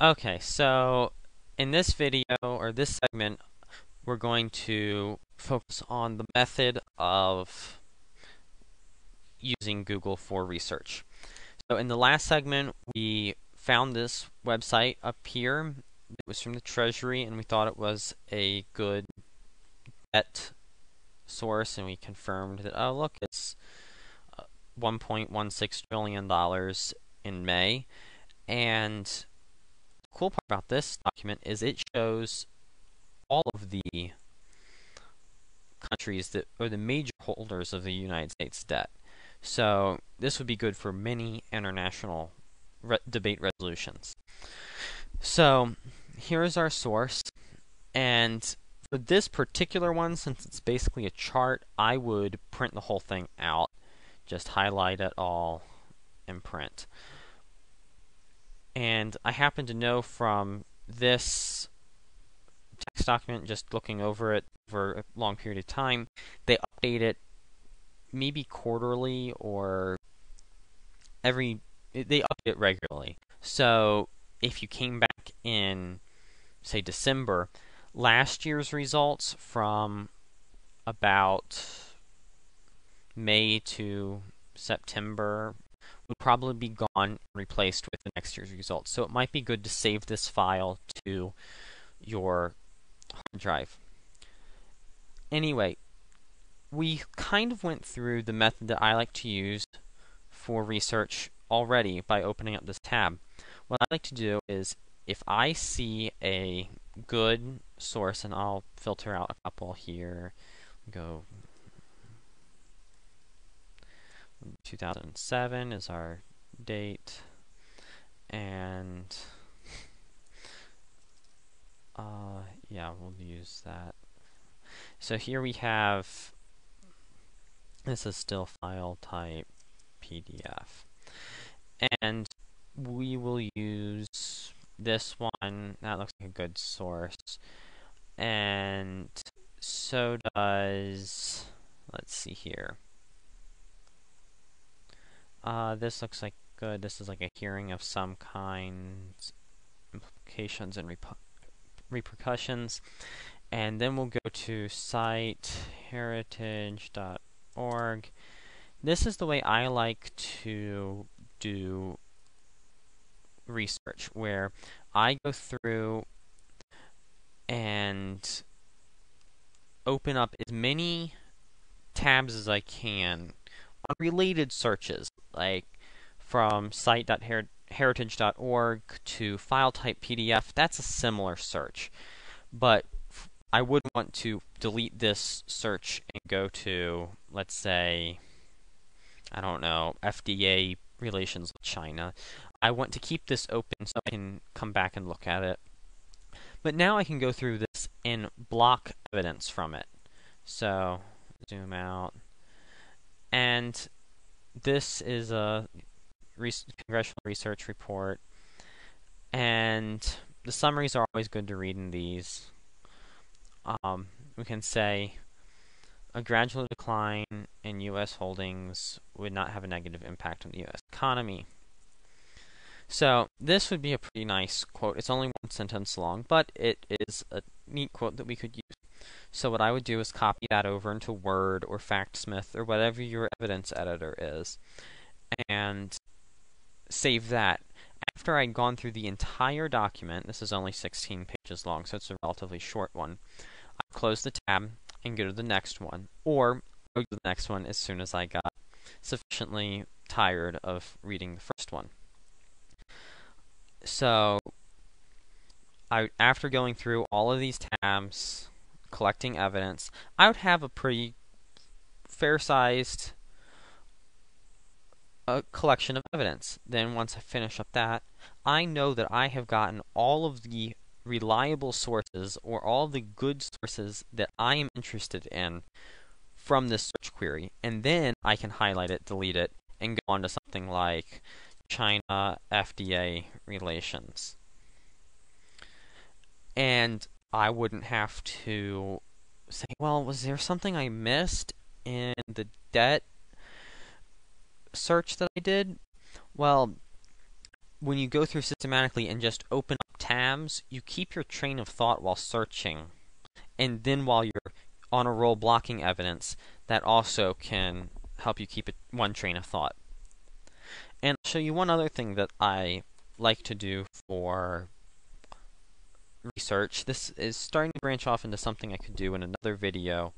Okay, so in this video or this segment, we're going to focus on the method of using Google for research. So in the last segment, we found this website up here. It was from the Treasury, and we thought it was a good debt source, and we confirmed that, oh, look, it's $1.16 trillion in May. And the cool part about this document is it shows all of the countries that are the major holders of the United States debt. So this would be good for many international debate resolutions. So here's our source, and for this particular one, since it's basically a chart, I would print the whole thing out, just highlight it all, and print. And I happen to know from this text document, just looking over it for a long period of time, they update it maybe quarterly or they update it regularly. So if you came back in, say, December, last year's results from about May to September would probably be gone and replaced with the next year's results. So it might be good to save this file to your hard drive. Anyway, we kind of went through the method that I like to use for research already by opening up this tab. What I like to do is, if I see a good source, and I'll filter out a couple here, go 2007 is our date, and yeah, we'll use that. So here we have, this is still file type PDF, and we will use this one. That looks like a good source, and so does, let's see here. This looks like good. This is like a hearing of some kind, implications and repercussions. And then we'll go to site heritage.org. This is the way I like to do research, where I go through and open up as many tabs as I can on related searches, like from site.heritage.org to file type PDF. That's a similar search, but I wouldn't want to delete this search and go to, let's say, I don't know, FDA relations with China. I want to keep this open so I can come back and look at it. But now I can go through this and block evidence from it. So, zoom out. And this is a congressional research report. And the summaries are always good to read in these. We can say a gradual decline in U.S. holdings would not have a negative impact on the U.S. economy. So this would be a pretty nice quote. It's only one sentence long, but it is a neat quote that we could use. So what I would do is copy that over into Word or FactSmith or whatever your evidence editor is, and save that. After I'd gone through the entire document, this is only 16 pages long, so it's a relatively short one, I'd close the tab and go to the next one, or go to the next one as soon as I got sufficiently tired of reading the first one. So, after going through all of these tabs, collecting evidence, I would have a pretty fair-sized collection of evidence. Then once I finish up that, I know that I have gotten all of the reliable sources or all the good sources that I am interested in from this search query, and then I can highlight it, delete it, and go on to something like China FDA relations. And I wouldn't have to say, well, was there something I missed in the debt search that I did? Well, when you go through systematically and just open up tabs, you keep your train of thought while searching. And then while you're on a roll blocking evidence, that also can help you keep one train of thought. And I'll show you one other thing that I like to do for research. This is starting to branch off into something I could do in another video,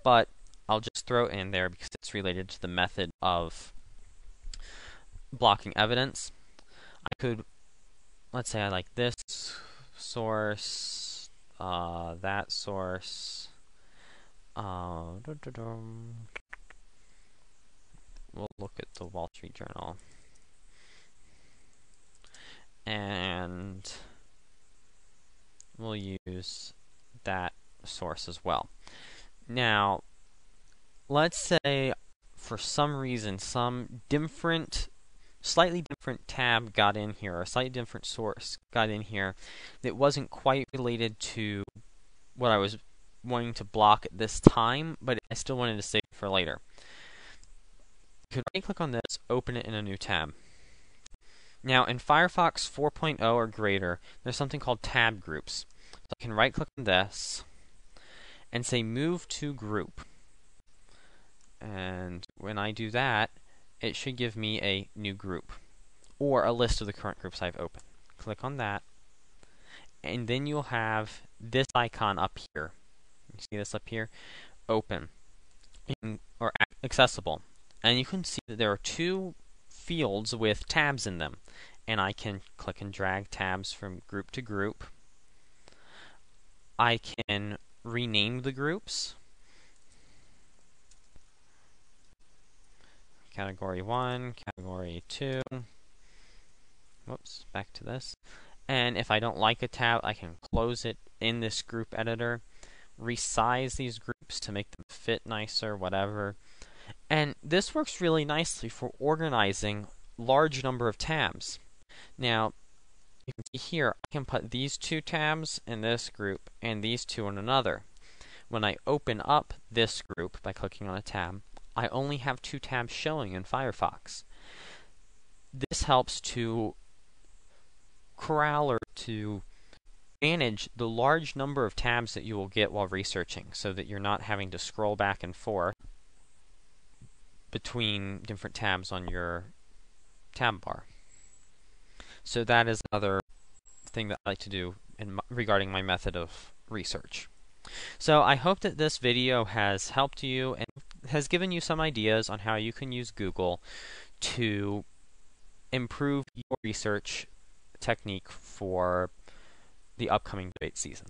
but I'll just throw it in there because it's related to the method of blocking evidence. I could, let's say I like this source, that source. We'll look at the Wall Street Journal. And we'll use that source as well. Now, let's say for some reason some slightly different tab got in here, or a slightly different source got in here that wasn't quite related to what I was wanting to block at this time, but I still wanted to save it for later. You could right click on this, open it in a new tab. Now in Firefox 4.0 or greater, there's something called tab groups. So I can right click on this and say move to group. And when I do that, it should give me a new group or a list of the current groups I've opened. Click on that, and then you'll have this icon up here. You see this up here? Open or accessible. And you can see that there are two fields with tabs in them. And I can click and drag tabs from group to group. I can rename the groups. Category 1, Category 2. Whoops, back to this. And if I don't like a tab, I can close it in this group editor, resize these groups to make them fit nicer, whatever. And this works really nicely for organizing large number of tabs. Now, you can see here, I can put these two tabs in this group and these two in another. When I open up this group by clicking on a tab, I only have two tabs showing in Firefox. This helps to corral or to manage the large number of tabs that you will get while researching, so that you're not having to scroll back and forth between different tabs on your tab bar. So that is another thing that I like to do regarding my method of research. So I hope that this video has helped you and has given you some ideas on how you can use Google to improve your research technique for the upcoming debate season.